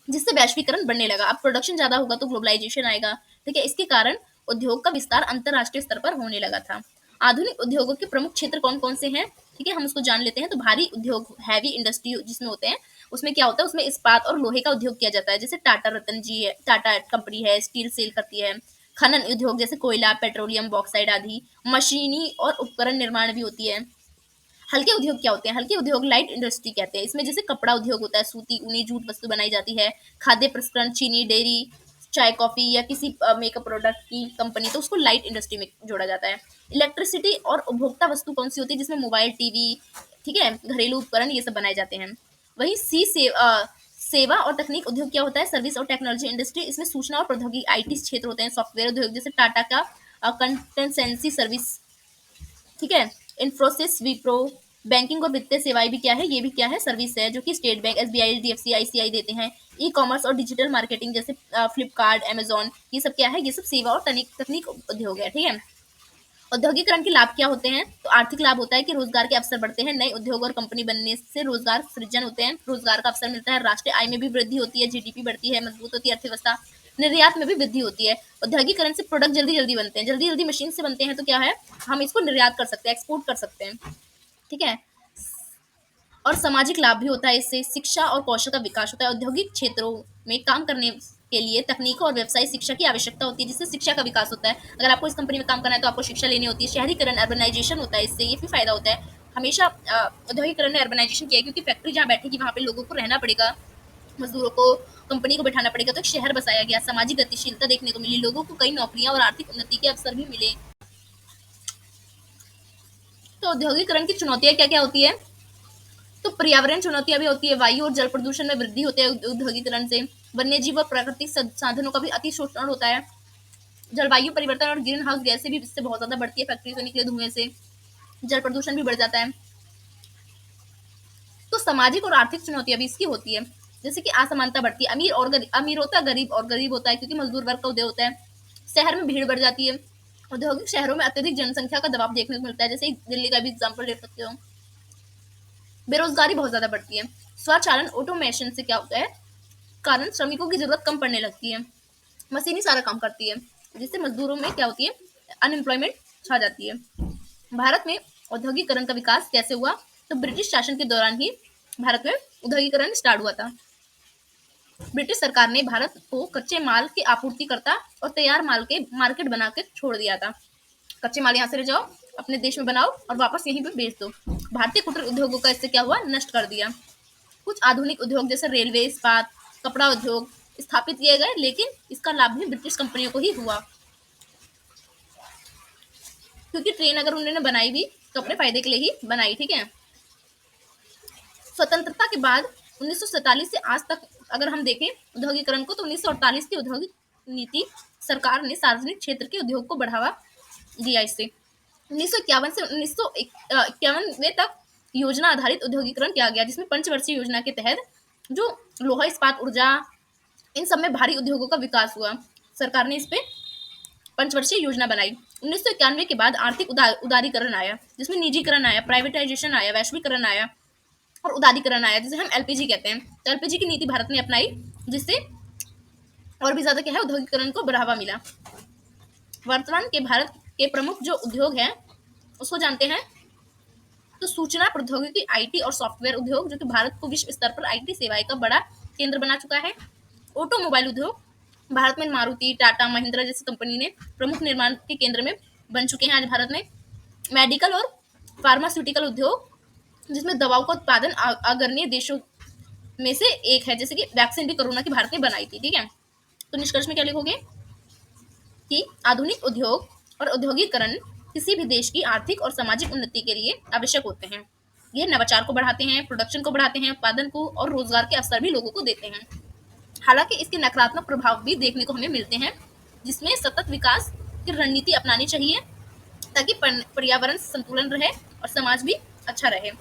जिससे वैश्वीकरण बढ़ने लगा। अब प्रोडक्शन ज्यादा होगा तो ग्लोबलाइजेशन आएगा। ठीक है, इसके कारण उद्योग का विस्तार अंतरराष्ट्रीय स्तर पर होने लगा था। आधुनिक उद्योगों के प्रमुख क्षेत्र कौन कौन से हैं, ठीक है, हम उसको जान लेते हैं। तो भारी उद्योग, हैवी इंडस्ट्री जिसमें होते हैं, उसमें क्या होता है, उसमें इस्पात और लोहे का उद्योग किया जाता है। जैसे टाटा रतन जी है, टाटा कंपनी है, स्टील सेल करती है। खनन उद्योग जैसे कोयला, पेट्रोलियम, बॉक्साइड आदि। मशीनी और उपकरण निर्माण भी होती है। हल्के उद्योग क्या होते हैं, हल्के उद्योग लाइट इंडस्ट्री कहते हैं। इसमें जैसे कपड़ा उद्योग होता है, सूती, ऊनी, जूट वस्तु बनाई जाती है। खाद्य प्रसंस्करण, चीनी, डेयरी, चाय, कॉफी या किसी मेकअप प्रोडक्ट की कंपनी, तो उसको लाइट इंडस्ट्री में जोड़ा जाता है। इलेक्ट्रिसिटी और उपभोक्ता वस्तु कौन सी होती है, जिसमें मोबाइल, टीवी, ठीक है, घरेलू उपकरण, ये सब बनाए जाते हैं। वही सेवा और तकनीक उद्योग क्या होता है, सर्विस और टेक्नोलॉजी इंडस्ट्री। इसमें सूचना और प्रौद्योगिकी, आईटी क्षेत्र होते हैं। सॉफ्टवेयर उद्योग जैसे टाटा का कंसल्टेंसी सर्विस, ठीक है, इन्फोसिस, विप्रो। बैंकिंग और वित्तीय सेवाएं भी क्या है, ये भी क्या है, सर्विस है, जो कि state bank, SBI, HDFC, ICI देते हैं। ई कॉमर्स और डिजिटल मार्केटिंग जैसे फ्लिपकार्ट, अमेजोन, ये सब क्या है, ये सब सेवा और तकनीक उद्योग है। ठीक है, औद्योगिकरण के लाभ क्या होते हैं, तो आर्थिक लाभ होता है कि रोजगार के अवसर बढ़ते हैं। नए उद्योग और कंपनी बनने से रोजगार सृजन होते हैं, रोजगार का अवसर मिलता है। राष्ट्रीय आय में भी वृद्धि होती है, जीडीपी बढ़ती है, मजबूत होती है अर्थव्यवस्था। निर्यात में भी वृद्धि होती है। औद्योगिकरण से प्रोडक्ट जल्दी जल्दी बनते हैं, जल्दी जल्दी मशीन से बनते हैं, तो क्या है, हम इसको निर्यात कर सकते हैं, एक्सपोर्ट कर सकते हैं। ठीक है, और सामाजिक लाभ भी होता है इससे। शिक्षा और कौशल का विकास होता है। औद्योगिक क्षेत्रों में काम करने के लिए तकनीकों और व्यवसायिक शिक्षा की आवश्यकता होती है, जिससे शिक्षा का विकास होता है। अगर आपको इस कंपनी में काम करना है तो आपको शिक्षा लेनी होती है। शहरीकरण, अर्बनाइजेशन होता है इससे, ये भी फायदा होता है। हमेशा औद्योगिकरण ने अर्बनाइजेशन किया है, क्योंकि फैक्ट्री जहाँ बैठेगी वहाँ पे लोगों को रहना पड़ेगा, मजदूरों को कंपनी को बैठाना पड़ेगा, तो एक शहर बसाया गया। सामाजिक गतिशीलता देखने को मिली, लोगों को कई नौकरियां और आर्थिक उन्नति के अवसर भी मिले। तो औद्योगिकरण की चुनौतियां क्या क्या होती है? तो पर्यावरण चुनौतियां भी होती है। वायु और जल प्रदूषण में वृद्धि होती है औद्योगिकरण से। वन्य जीव और प्राकृतिक संसाधनों का भी अति शोषण होता है। जलवायु परिवर्तन और ग्रीन हाउस गैसें भी इससे बहुत ज्यादा बढ़ती है, फैक्ट्री से निकले धुएं से। जल प्रदूषण भी बढ़ जाता है। तो सामाजिक और आर्थिक चुनौतियां भी इसकी होती है, जैसे कि असमानता बढ़ती है। अमीर होता है, गरीब और गरीब होता है, क्योंकि मजदूर वर्ग का उदय होता है। शहर में भीड़ बढ़ जाती है। औद्योगिक शहरों में अत्यधिक जनसंख्या का दबाव देखने को मिलता है, जैसे दिल्ली का भी एग्जाम्पल ले सकते हो। बेरोजगारी बहुत ज्यादा बढ़ती है। स्वचालन ऑटोमेशन से क्या होता है, कारण श्रमिकों की जरूरत कम पड़ने लगती है। मशीन ही सारा काम करती है, जिससे मजदूरों में क्या होती है, अनएम्प्लॉयमेंट छा जाती है। भारत में औद्योगिकरण का विकास कैसे हुआ? तो ब्रिटिश शासन के दौरान ही भारत में औद्योगिकरण स्टार्ट हुआ था। ब्रिटिश सरकार ने भारत को कच्चे माल के आपूर्तिकर्ता और तैयार माल के मार्केट बना के छोड़ दिया था। कच्चे माल यहाँ से ले जाओ, अपने देश में बनाओ और वापस यहीं पे बेच दो। भारतीय कुटीर उद्योगों का इससे क्या हुआ, नष्ट कर दिया। कुछ आधुनिक उद्योग जैसे रेलवे, इस्पात, कपड़ा उद्योग स्थापित किए गए, लेकिन इसका लाभ भी ब्रिटिश कंपनियों को ही हुआ, क्योंकि ट्रेन अगर उन्होंने बनाई भी तो अपने फायदे के लिए ही बनाई। ठीक है। स्वतंत्रता के बाद 1947 से आज तक अगर हम देखें औद्योगिकरण को, तो 1948 की औद्योगिक नीति सरकार ने सार्वजनिक क्षेत्र के उद्योग को बढ़ावा दिया। इससे 1951 से 1991 तक योजना आधारित औद्योगिकरण किया गया, जिसमें पंचवर्षीय योजना के तहत जो लोहा, इस्पात, ऊर्जा, इन सब में भारी उद्योगों का विकास हुआ। सरकार ने इस पे पंचवर्षीय योजना बनाई। 1991 के बाद आर्थिक उदारीकरण आया, जिसमें निजीकरण आया, प्राइवेटाइजेशन आया, वैश्वीकरण आया और उदारीकरण आया, जिसे हम एलपीजी कहते हैं। तो एलपीजी की नीति भारत ने अपनाई, जिससे और भी ज्यादा क्या है, औद्योगिकरण को बढ़ावा मिला। वर्तमान के भारत के प्रमुख जो उद्योग हैं उसको जानते हैं। तो सूचना प्रौद्योगिकी, आईटी और सॉफ्टवेयर उद्योग, जो कि भारत को विश्व स्तर पर आईटी सेवाएं का बड़ा केंद्र बना चुका है। ऑटोमोबाइल उद्योग, भारत में मारुति, टाटा, महिंद्रा जैसी कंपनी ने प्रमुख निर्माण के केंद्र में बन चुके हैं आज भारत में। मेडिकल और फार्मास्यूटिकल उद्योग, जिसमें दवाओं का उत्पादन अग्रणी देशों में से एक है, जैसे कि वैक्सीन भी कोरोना की भारत ने बनाई थी। ठीक है। तो निष्कर्ष में क्या लिखोगे कि आधुनिक उद्योग और औद्योगिकरण किसी भी देश की आर्थिक और सामाजिक उन्नति के लिए आवश्यक होते हैं। ये नवाचार को बढ़ाते हैं, प्रोडक्शन को बढ़ाते हैं, उत्पादन को और रोजगार के अवसर भी लोगों को देते हैं। हालांकि इसके नकारात्मक प्रभाव भी देखने को हमें मिलते हैं, जिसमें सतत विकास की रणनीति अपनानी चाहिए, ताकि पर्यावरण संतुलन रहे और समाज भी अच्छा रहे।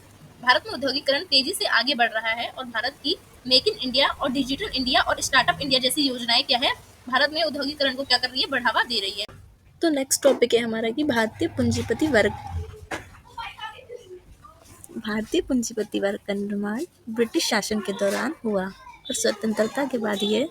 भारत में औद्योगिकरण तेजी से आगे बढ़ रहा है, और भारत की मेक इन इंडिया और डिजिटल इंडिया और स्टार्टअप इंडिया जैसी योजनाएं क्या है, भारत में औद्योगिकरण को क्या कर रही है, बढ़ावा दे रही है। तो नेक्स्ट टॉपिक है हमारा कि भारतीय पूंजीपति वर्ग। भारतीय पूंजीपति वर्ग का निर्माण ब्रिटिश शासन के दौरान हुआ, और स्वतंत्रता के बाद ये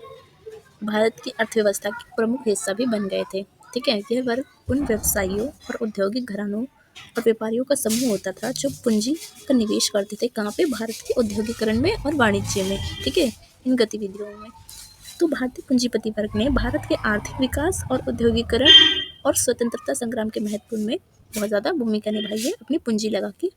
भारत की अर्थव्यवस्था के प्रमुख हिस्सा भी बन गए थे। ठीक है। यह वर्ग उन व्यवसायियों और औद्योगिक घरानों और व्यापारियों का समूह होता था जो पूंजी का निवेश करते थे। कहाँ पे? भारत के औद्योगिकरण में और वाणिज्य में। ठीक है, इन गतिविधियों में। तो भारतीय पूंजीपति वर्ग ने भारत के आर्थिक विकास और औद्योगिकरण और स्वतंत्रता संग्राम के महत्व में बहुत ज़्यादा भूमिका निभाई है, अपनी पूंजी लगा के।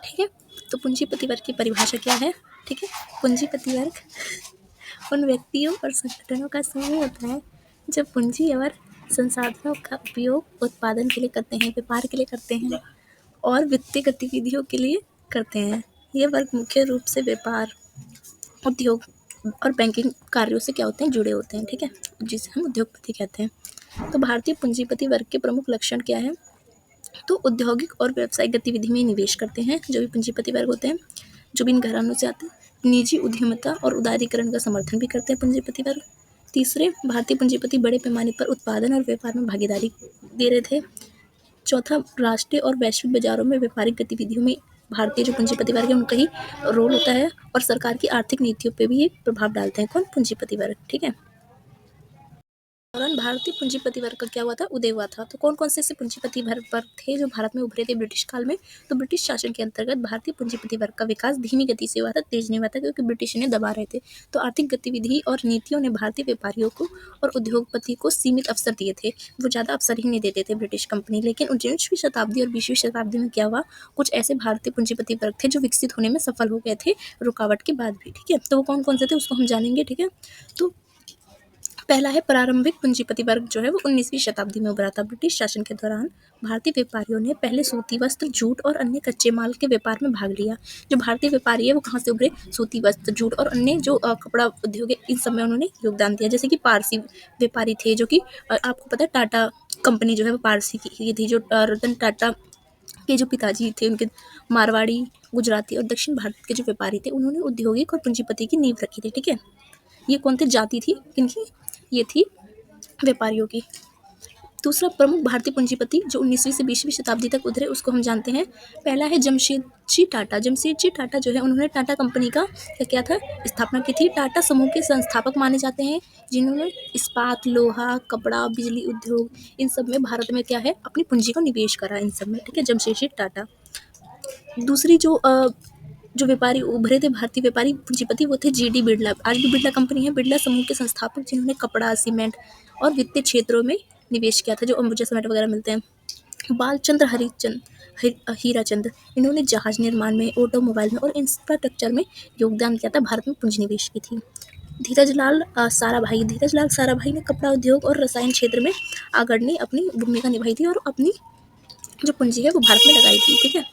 ठीक है। तो पूंजीपति वर्ग की परिभाषा क्या है? ठीक है। पूंजीपति वर्ग उन व्यक्तियों और संगठनों का समूह होता है जो पूंजी और संसाधनों का उपयोग उत्पादन के लिए करते हैं, व्यापार के लिए करते हैं और वित्तीय गतिविधियों के लिए करते हैं। ये वर्ग मुख्य रूप से व्यापार, उद्योग और बैंकिंग कार्यों से क्या होते हैं, जुड़े होते हैं। ठीक है, जिसे हम उद्योगपति कहते हैं। तो भारतीय पूंजीपति वर्ग के प्रमुख लक्षण क्या है? तो औद्योगिक और व्यावसायिक गतिविधि में निवेश करते हैं जो भी पूंजीपति वर्ग होते हैं, जो भी इन घरानों से आते हैं। निजी उद्यमिता और उदारीकरण का समर्थन भी करते हैं पूंजीपति वर्ग। तीसरे, भारतीय पूंजीपति बड़े पैमाने पर उत्पादन और व्यापार में भागीदारी दे रहे थे। चौथा, राष्ट्रीय और वैश्विक बाजारों में व्यापारिक गतिविधियों में भारतीय जो पूंजीपति वर्ग है उनका ही रोल होता है, और सरकार की आर्थिक नीतियों पे भी ये प्रभाव डालते हैं। कौन? पूंजीपति वर्ग। ठीक है। दौरान भारतीय पूंजीपति वर्ग का क्या हुआ था, उदय हुआ था। तो कौन कौन से ऐसे पूंजीपति वर्ग थे जो भारत में उभरे थे ब्रिटिश काल में? तो ब्रिटिश शासन के अंतर्गत भारतीय पूंजीपति वर्ग का विकास धीमी गति से हुआ था, तेज नहीं हुआ था, क्योंकि ब्रिटिश ने दबा रहे थे। तो आर्थिक गतिविधि और नीतियों ने भारतीय व्यापारियों को और उद्योगपति को सीमित अवसर दिए थे। वो ज़्यादा अवसर ही नहीं देते थे ब्रिटिश कंपनी। लेकिन 19वीं शताब्दी और 20वीं शताब्दी में क्या हुआ, कुछ ऐसे भारतीय पूंजीपति वर्ग थे जो विकसित होने में सफल हो गए थे रुकावट के बाद भी। ठीक है, तो वो कौन कौन से थे उसको हम जानेंगे। ठीक है, तो पहला है प्रारंभिक पूंजीपति वर्ग, जो है वो 19वीं शताब्दी में उभरा था। ब्रिटिश शासन के दौरान भारतीय व्यापारियों ने पहले सूती वस्त्र, जूट और अन्य कच्चे माल के व्यापार में भाग लिया। जो भारतीय व्यापारी है वो कहाँ से उभरे? सूती वस्त्र, जूट और अन्य जो कपड़ा उद्योग है, इन सब में उन्होंने योगदान दिया। जैसे कि पारसी व्यापारी थे, जो कि आपको पता है टाटा कंपनी जो है वो पारसी की थी। जो रतन टाटा के जो पिताजी थे, उनके मारवाड़ी, गुजराती और दक्षिण भारत के जो व्यापारी थे, उन्होंने औद्योगिक और पूंजीपति की नींव रखी थी। ठीक है, ये कौन थे? जाति थी किनकी? ये थी व्यापारियों की। दूसरा प्रमुख भारतीय पूंजीपति जो 19वीं से 20वीं शताब्दी तक उभरे, उसको हम जानते हैं। पहला है जमशेदजी टाटा। जमशेदजी टाटा जो है, उन्होंने टाटा कंपनी का क्या किया था? स्थापना की थी। टाटा समूह के संस्थापक माने जाते हैं, जिन्होंने इस्पात, लोहा, कपड़ा, बिजली उद्योग, इन सब में भारत में क्या है, अपनी पूंजी को निवेश करा इन सब में। ठीक है, जमशेदजी टाटा। दूसरी जो व्यापारी उभरे थे, भारतीय व्यापारी पूंजीपति, वो थे जीडी बिरला। आज भी बिरला कंपनी है। बिरला समूह के संस्थापक, जिन्होंने कपड़ा, सीमेंट और वित्तीय क्षेत्रों में निवेश किया था, जो अंबुजा सीमेंट वगैरह मिलते हैं। बालचंद्र हीराचंद, इन्होंने जहाज निर्माण में, ऑटोमोबाइल में और इंफ्रास्ट्रक्चर में योगदान किया था। भारत में पूंजी निवेश की थी। धीरजलाल साराभाई ने कपड़ा उद्योग और रसायन क्षेत्र में अग्रणी अपनी भूमिका निभाई थी और अपनी जो पूंजी है वो भारत में लगाई थी। ठीक है,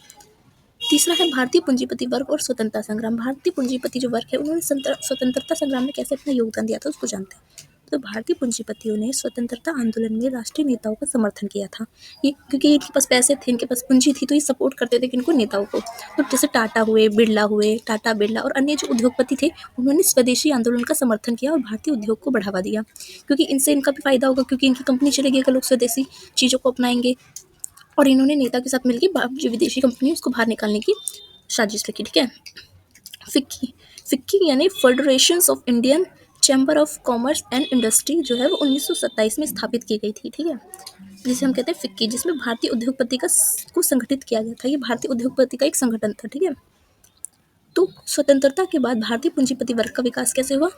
तीसरा है भारतीय पूंजीपति वर्ग और स्वतंत्रता संग्राम। भारतीय पूंजीपति जो वर्ग है, उन्होंने स्वतंत्रता संग्राम में कैसे अपना योगदान दिया था, उसको जानते हैं। तो भारतीय पूंजीपतियों ने स्वतंत्रता आंदोलन में राष्ट्रीय नेताओं का समर्थन किया था। ये क्योंकि इनके पास पैसे थे, इनके पास पूंजी थी, तो ये सपोर्ट करते थे किनको? नेताओं को। तो जैसे टाटा हुए, बिरला हुए, टाटा बिरला और अन्य जो उद्योगपति थे, उन्होंने स्वदेशी आंदोलन का समर्थन किया और भारतीय उद्योग को बढ़ावा दिया, क्योंकि इनसे इनका भी फायदा होगा, क्योंकि इनकी कंपनी चलेगी अगर लोग स्वदेशी चीज़ों को अपनाएंगे। और इन्होंने नेता के साथ मिलकर जो विदेशी कंपनी है उसको बाहर निकालने की साजिश रखी। ठीक है, फिक्की फिक्की यानी federation of Indian chamber of commerce and industry, जो है वो 1927 में स्थापित की गई थी। ठीक है, जिसे हम कहते हैं फिक्की, जिसमें भारतीय उद्योगपति को संगठित किया गया था। ये भारतीय उद्योगपति का एक संगठन था। ठीक है, तो स्वतंत्रता के बाद भारतीय पूंजीपति वर्ग का विकास कैसे हुआ?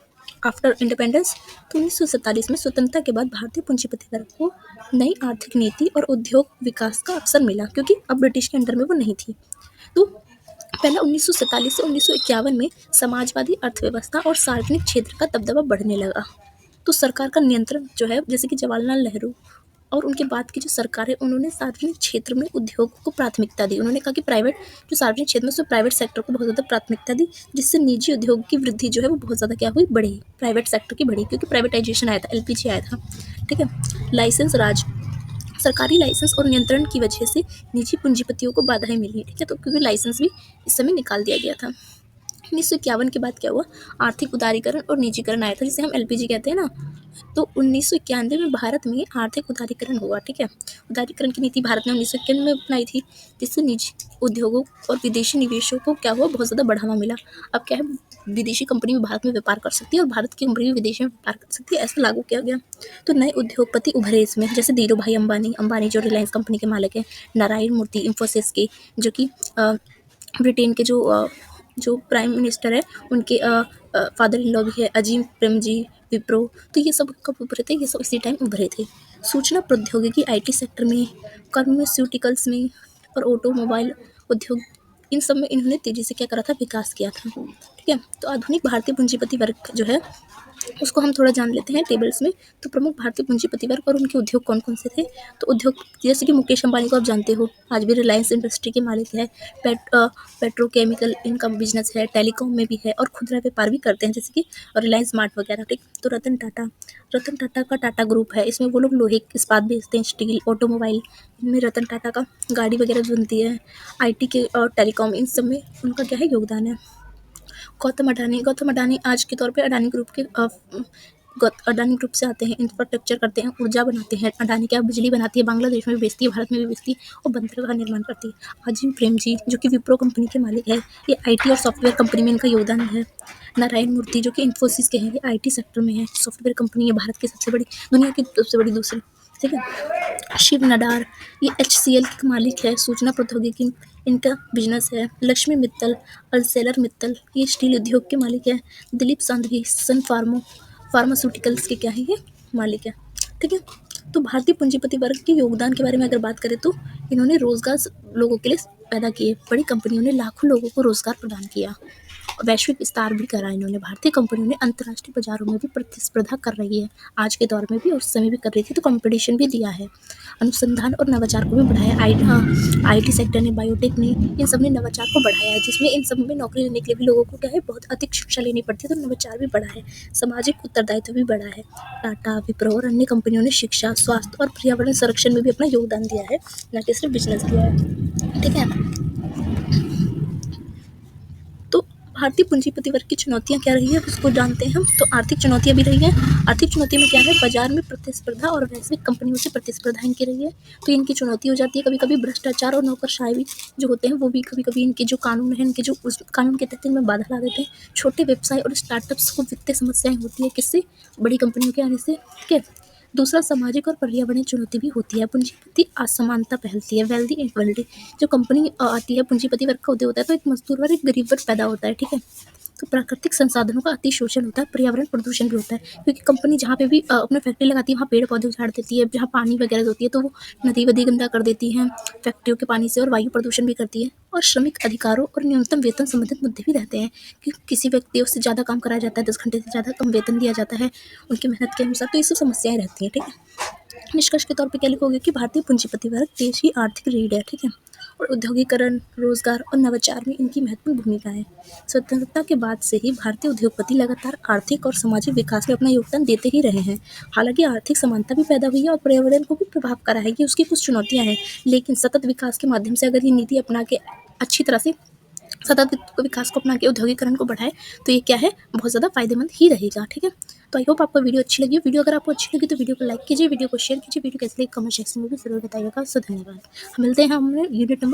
आफ्टर इंडिपेंडेंस, तो 1947 में स्वतंत्रता के बाद भारतीय पूंजीपति वर्ग को नई आर्थिक नीति और उद्योग विकास का अवसर मिला, क्योंकि अब ब्रिटिश के अंडर में वो नहीं थी। तो पहला 1947 से 1951 में समाजवादी अर्थव्यवस्था और सार्वजनिक क्षेत्र का दबदबा बढ़ने लगा। तो सरकार का नियंत्रण जो है, जैसे कि जवाहरलाल नेहरू और उनके बाद की जो सरकार है, उन्होंने सार्वजनिक क्षेत्र में उद्योग को प्राथमिकता दी। उन्होंने कहा कि प्राइवेट जो सार्वजनिक क्षेत्र में, उसमें प्राइवेट सेक्टर को बहुत ज़्यादा प्राथमिकता दी, जिससे निजी उद्योग की वृद्धि जो है वो बहुत ज़्यादा क्या हुई? बढ़ी। प्राइवेट सेक्टर की बढ़ी, क्योंकि प्राइवेटाइजेशन आया था, एलपीजी आया था। ठीक है, लाइसेंस राज, सरकारी लाइसेंस और नियंत्रण की वजह से निजी पूंजीपतियों को बाधाएं मिली। ठीक है, तो क्योंकि लाइसेंस भी इस समय निकाल दिया गया था। 1951 के बाद क्या हुआ? आर्थिक उदारीकरण और निजीकरण आया था, जिसे हम एलपीजी कहते हैं ना। तो 1991 में भारत में आर्थिक उदारीकरण हुआ। ठीक है, उदारीकरण की नीति भारत ने 1991 में अपनाई थी, जिससे निजी उद्योगों और विदेशी निवेशों को क्या हुआ? बहुत ज़्यादा बढ़ावा मिला। अब क्या है, विदेशी कंपनी भी भारत में व्यापार कर सकती है और भारत की कंपनी भी विदेश में व्यापार कर सकती है, ऐसा लागू किया गया। तो नए उद्योगपति उभरे इसमें, जैसे धीरू भाई अंबानी जो रिलायंस कंपनी के मालिक है, नारायण मूर्ति इंफोसिस के, जो कि ब्रिटेन के जो प्राइम मिनिस्टर है, उनके फादर इन लॉ भी है, अजीम प्रेमजी, विप्रो। तो ये सब कब उभरे थे? ये सब इसी टाइम उभरे थे। सूचना प्रौद्योगिकी, आईटी सेक्टर में, फार्मास्यूटिकल्स में और ऑटोमोबाइल उद्योग, इन सब में इन्होंने तेजी से क्या करा था? विकास किया था। ठीक है, तो आधुनिक भारतीय पूंजीपति वर्ग जो है उसको हम थोड़ा जान लेते हैं टेबल्स में। तो प्रमुख भारतीय पूंजीपति वर्ग और उनके उद्योग कौन कौन से थे? तो उद्योग जैसे कि मुकेश अंबानी को आप जानते हो, आज भी रिलायंस इंडस्ट्री के मालिक है। पेट्रोकेमिकल इनका बिजनेस है, टेलीकॉम में भी है और खुदरा व्यापार भी करते हैं, जैसे कि रिलायंस मार्ट वगैरह। ठीक, तो रतन टाटा का टाटा ग्रुप है, इसमें वो लोग लोहे इस्पात बेचते हैं, स्टील, ऑटोमोबाइल, इनमें रतन टाटा का गाड़ी वगैरह जो बनती है, आईटी के और टेलीकॉम, इन सब में उनका क्या है? योगदान है। गौतम अडानी आज के तौर पे अडानी ग्रुप के अडानी ग्रुप से आते हैं, इंफ्रास्ट्रक्चर करते हैं, ऊर्जा बनाते हैं। अडानी क्या बिजली बनाती है, बांग्लादेश में भी बेचती है, भारत में भी बेचती है और बंदरगाह निर्माण करती है। अजीम प्रेमजी जो कि विप्रो कंपनी के मालिक है, ये आईटी और सॉफ्टवेयर कंपनी में इनका योगदान है। नारायण मूर्ति जो कि इन्फोसिस के हैं, ये आईटी सेक्टर में है, सॉफ्टवेयर कंपनी है, भारत की सबसे बड़ी, दुनिया की सबसे बड़ी दूसरी, ठीक है। शिव नडार ये HCL के मालिक है, सूचना प्रौद्योगिकी इनका बिजनेस है। लक्ष्मी मित्तल अलसेलर मित्तल ये स्टील उद्योग के मालिक है। दिलीप सांघवी सन फार्मास्यूटिकल्स के क्या है ये मालिक है, ठीक है। तो भारतीय पूंजीपति वर्ग के योगदान के बारे में अगर बात करें तो इन्होंने रोजगार लोगों के लिए पैदा किए, बड़ी कंपनियों ने लाखों लोगों को रोजगार प्रदान किया, वैश्विक विस्तार भी करा इन्होंने। भारतीय कंपनियों ने अंतर्राष्ट्रीय बाजारों में भी प्रतिस्पर्धा कर रही है, आज के दौर में भी और उस समय भी कर रही थी, तो कंपटीशन भी दिया है। अनुसंधान और नवाचार को भी बढ़ाया, IT सेक्टर ने, बायोटेक ने, इन सब ने नवाचार को बढ़ाया है, जिसमें इन सब में नौकरी लेने के लिए भी लोगों को क्या है बहुत अधिक शिक्षा लेनी पड़ती है, तो नवाचार भी बढ़ा है, सामाजिक उत्तरदायित्व भी बढ़ा है। टाटा, विप्रो और अन्य कंपनियों ने शिक्षा, स्वास्थ्य और पर्यावरण संरक्षण में भी अपना योगदान दिया है, न कि सिर्फ बिजनेस किया है, ठीक है। तो भारतीय पूंजीपति वर्ग की चुनौतियां क्या रही है उसको जानते हैं हम। तो आर्थिक चुनौतियां भी रही है। आर्थिक चुनौती में क्या है, बाजार में प्रतिस्पर्धा और वैश्विक कंपनियों से प्रतिस्पर्धा इनकी रही है, तो इनकी चुनौती हो जाती है। कभी कभी भ्रष्टाचार और नौकरशाही जो होते हैं वो भी कभी कभी इनके जो कानून है, इनके जो उस कानून के तहत इनमें बाधा ला देते हैं। छोटे व्यवसाय और स्टार्टअप्स को वित्तीय समस्याएं होती है, किससे, बड़ी कंपनियों के आने से, ठीक है। दूसरा सामाजिक और पर्यावरणीय चुनौती भी होती है, पूंजीपति असमानता फैलती है, वेल्दी इनइक्वालिटी। जो कंपनी आती है, पूंजीपति वर्ग का उदय होता है, तो एक मजदूर और एक गरीब वर्ग पैदा होता है, ठीक है। तो प्राकृतिक संसाधनों का अतिशोषण होता है, पर्यावरण प्रदूषण भी होता है, क्योंकि कंपनी जहाँ पे भी अपने फैक्ट्री लगाती है वहाँ पेड़ पौधे उजाड़ देती है, जहाँ पानी वगैरह होती है तो वो नदी वदी गंदा कर देती है फैक्ट्रियों के पानी से, और वायु प्रदूषण भी करती है। और श्रमिक अधिकारों और न्यूनतम वेतन संबंधित मुद्दे भी रहते हैं, कि किसी व्यक्ति से ज़्यादा काम कराया जाता है, 10 घंटे से ज़्यादा कम वेतन दिया जाता है उनकी मेहनत के अनुसार, तो ये सब समस्याएं रहती हैं, ठीक है। निष्कर्ष के तौर पे क्या लिखोगे कि भारतीय पूंजीपति वर्ग देश की आर्थिक रीढ़ है, ठीक है, और औद्योगिकरण, रोजगार और नवाचार में इनकी महत्वपूर्ण भूमिका है। स्वतंत्रता के बाद से ही भारतीय उद्योगपति लगातार आर्थिक और सामाजिक विकास में अपना योगदान देते ही रहे हैं। हालांकि आर्थिक समानता भी पैदा हुई है और पर्यावरण को भी प्रभाव करा है, ये उसकी कुछ चुनौतियां हैं, लेकिन सतत विकास के माध्यम से अगर ये नीति अपना के अच्छी तरह से सतत विकास को अपना के औद्योगिकरण को बढ़ाए तो ये क्या है बहुत ज़्यादा फायदेमंद ही रहेगा, ठीक है। तो आई होप आपको वीडियो अच्छी लगी। वीडियो अगर आपको अच्छी लगी तो वीडियो को लाइक कीजिए, वीडियो को शेयर कीजिए, वीडियो कैसे लगी कमेंट सेक्शन में भी जरूर बताइएगा। सो धन्यवाद। मिलते हैं हम यूनिट नंबर